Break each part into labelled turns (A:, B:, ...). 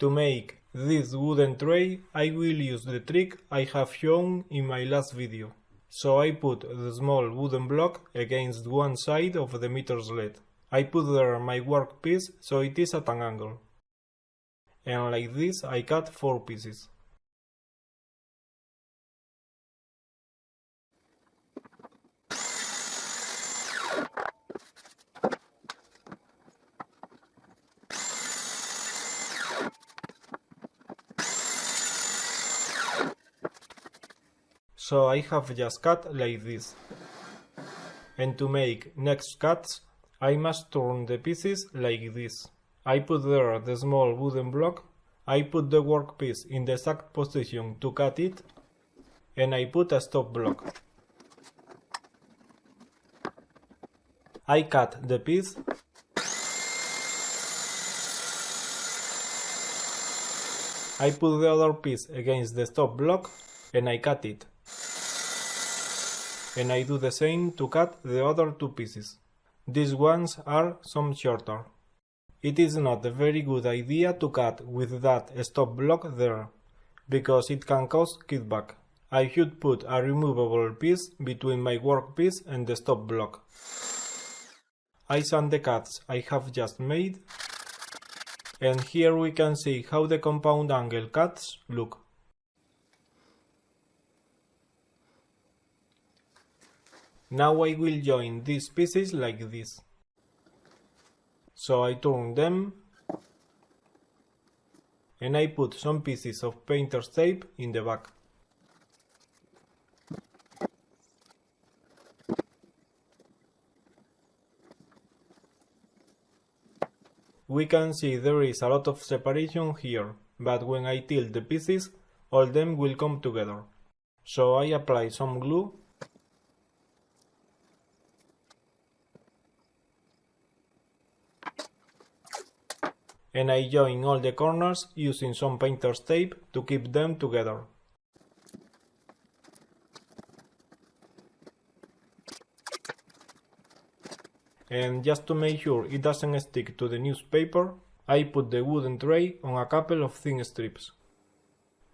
A: To make this wooden tray, I will use the trick I have shown in my last video. So I put the small wooden block against one side of the meter sled. I put there my workpiece so it is at an angle. And like this I cut 4 pieces. So I have just cut like this. And to make next cuts, I must turn the pieces like this. I put there the small wooden block, I put the workpiece in the exact position to cut it, and I put a stop block. I cut the piece, I put the other piece against the stop block, and I cut it. And I do the same to cut the other 2 pieces. These ones are some shorter. It is not a very good idea to cut with that stop block there, because it can cause kickback. I should put a removable piece between my workpiece and the stop block. I sand the cuts I have just made, and here we can see how the compound angle cuts look. Now I will join these pieces like this. So I turn them and I put some pieces of painter's tape in the back. We can see there is a lot of separation here, but when I tilt the pieces, all them will come together. So I apply some glue and I join all the corners using some painter's tape to keep them together. And just to make sure it doesn't stick to the newspaper, I put the wooden tray on a couple of thin strips.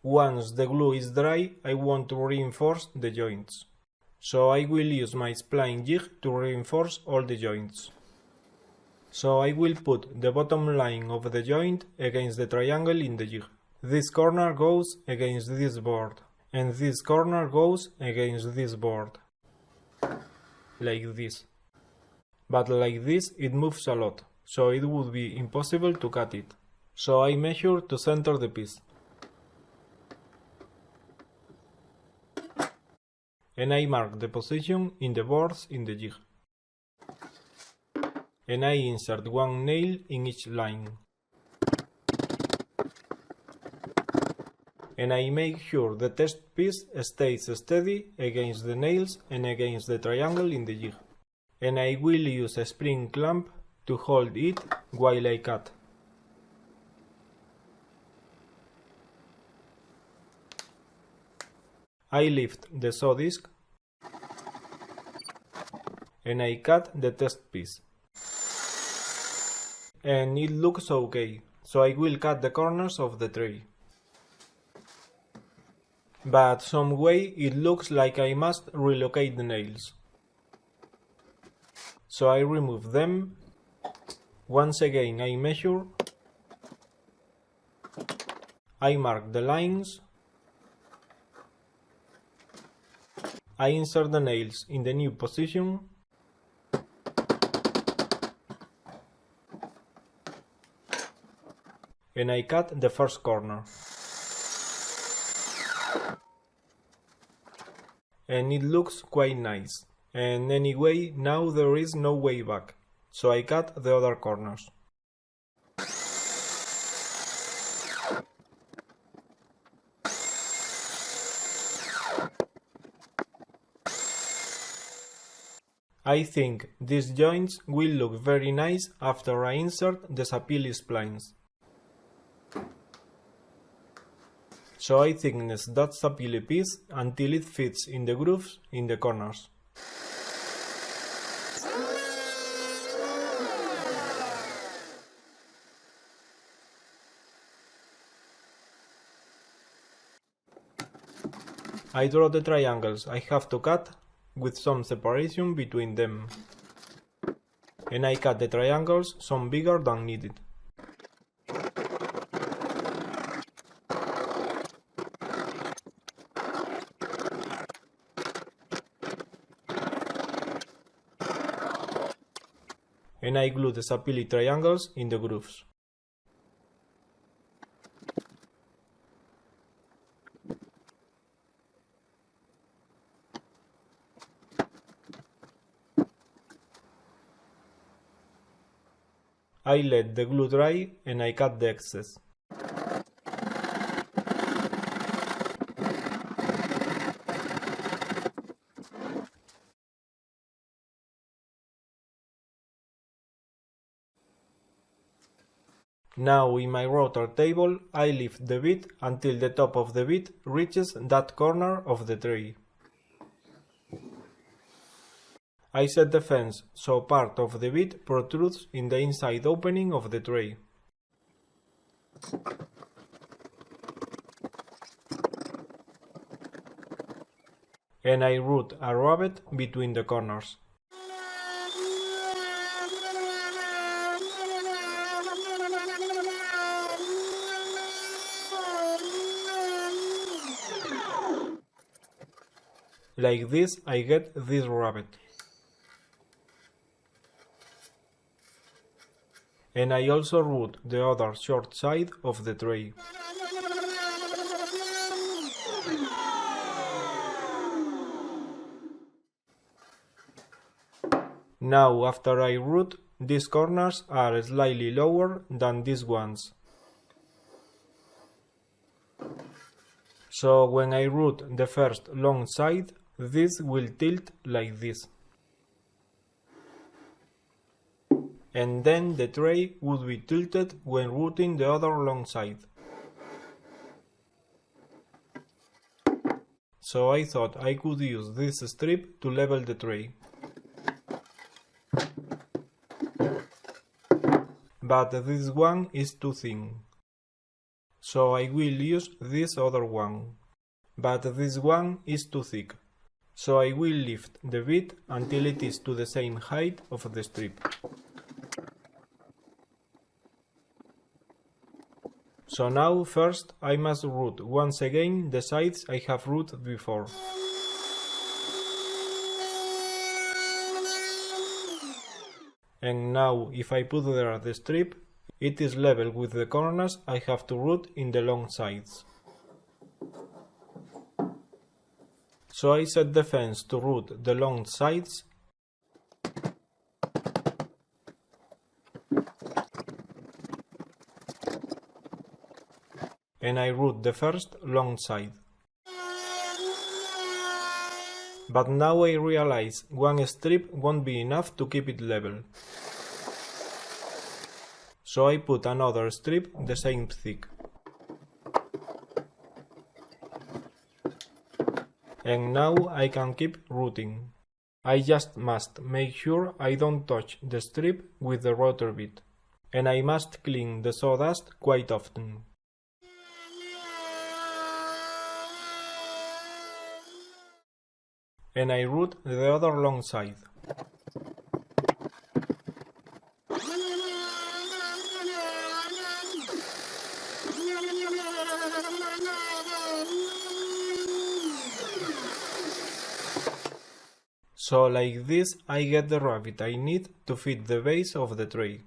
A: Once the glue is dry, I want to reinforce the joints. So I will use my spline jig to reinforce all the joints. So I will put the bottom line of the joint against the triangle in the jig. This corner goes against this board, and this corner goes against this board. Like this. But like this it moves a lot, so it would be impossible to cut it. So I measure to center the piece. And I mark the position in the boards in the jig. And I insert one nail in each line. And I make sure the test piece stays steady against the nails and against the triangle in the jig. And I will use a spring clamp to hold it while I cut. I lift the saw disc and I cut the test piece. And it looks okay, so I will cut the corners of the tray. But some way it looks like I must relocate the nails. So I remove them. Once again I measure. I mark the lines. I insert the nails in the new position. And I cut the first corner. And it looks quite nice. And anyway, now there is no way back. So I cut the other corners. I think these joints will look very nice after I insert the sapili splines. So I thickness that sapili piece until it fits in the grooves in the corners. I draw the triangles I have to cut with some separation between them. And I cut the triangles some bigger than needed. And I glue the sapili triangles in the grooves. I let the glue dry and I cut the excess. Now in my rotor table I lift the bit until the top of the bit reaches that corner of the tray. I set the fence so part of the bit protrudes in the inside opening of the tray. And I route a rabbet between the corners. Like this I get this rabbet. And I also route the other short side of the tray. Now after I route, these corners are slightly lower than these ones. So when I route the first long side, this will tilt like this. And then the tray would be tilted when routing the other long side. So I thought I could use this strip to level the tray. But this one is too thin. So I will use this other one. But this one is too thick. So I will lift the bit until it is to the same height of the strip. So now first I must route once again the sides I have routed before. And now if I put there the strip, it is level with the corners I have to route in the long sides. So I set the fence to route the long sides and I route the first long side. But now I realize one strip won't be enough to keep it level. So I put another strip the same thick. And now I can keep routing. I just must make sure I don't touch the strip with the rotor bit. And I must clean the sawdust quite often. And I route the other long side. So like this I get the rabbit I need to fit the base of the tray.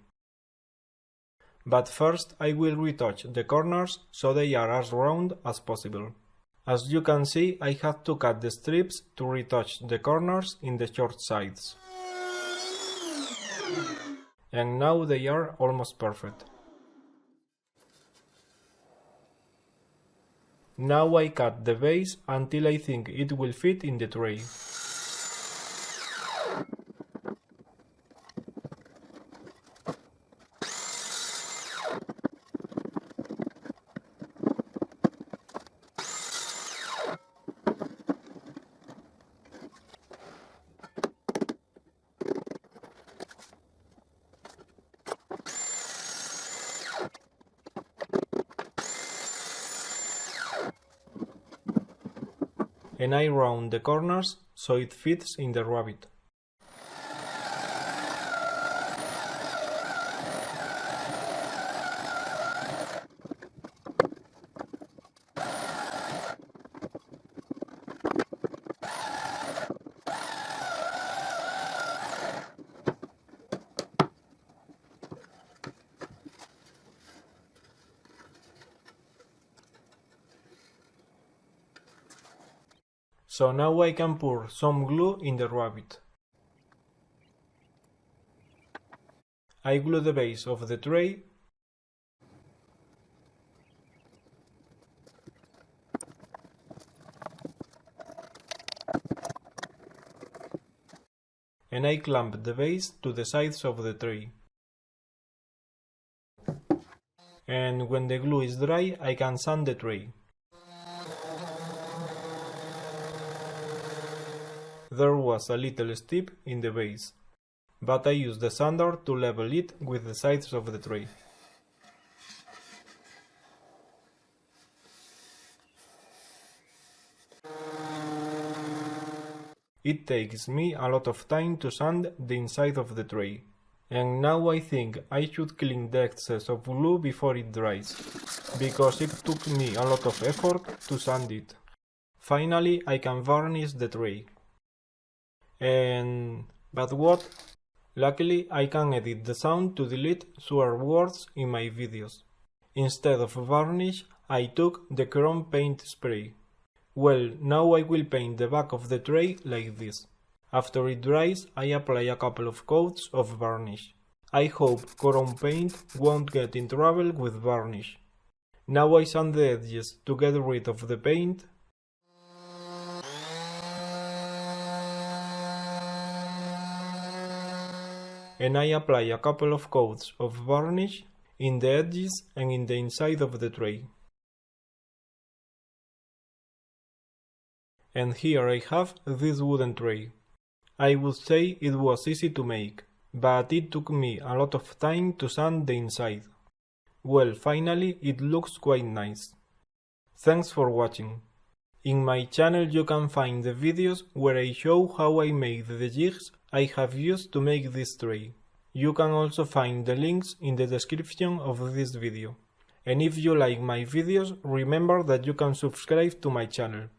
A: But first I will retouch the corners so they are as round as possible. As you can see, I had to cut the strips to retouch the corners in the short sides. And now they are almost perfect. Now I cut the base until I think it will fit in the tray. and I round the corners so it fits in the rabbit. So now I can pour some glue in the rabbit. I glue the base of the tray and I clamp the base to the sides of the tray. And when the glue is dry, I can sand the tray. There was a little stip in the base, but I used the sander to level it with the sides of the tray. It takes me a lot of time to sand the inside of the tray, and now I think I should clean the excess of glue before it dries, because it took me a lot of effort to sand it. Finally, I can varnish the tray. But what? Luckily, I can edit the sound to delete swear words in my videos. Instead of varnish, I took the chrome paint spray. Well, now I will paint the back of the tray like this. After it dries, I apply a couple of coats of varnish. I hope chrome paint won't get in trouble with varnish. Now I sand the edges to get rid of the paint. And I apply a couple of coats of varnish in the edges and in the inside of the tray. And here I have this wooden tray. I would say it was easy to make, but it took me a lot of time to sand the inside. Well, finally it looks quite nice. Thanks for watching. In my channel you can find the videos where I show how I made the jigs I have used to make this tray. You can also find the links in the description of this video. And if you like my videos, remember that you can subscribe to my channel.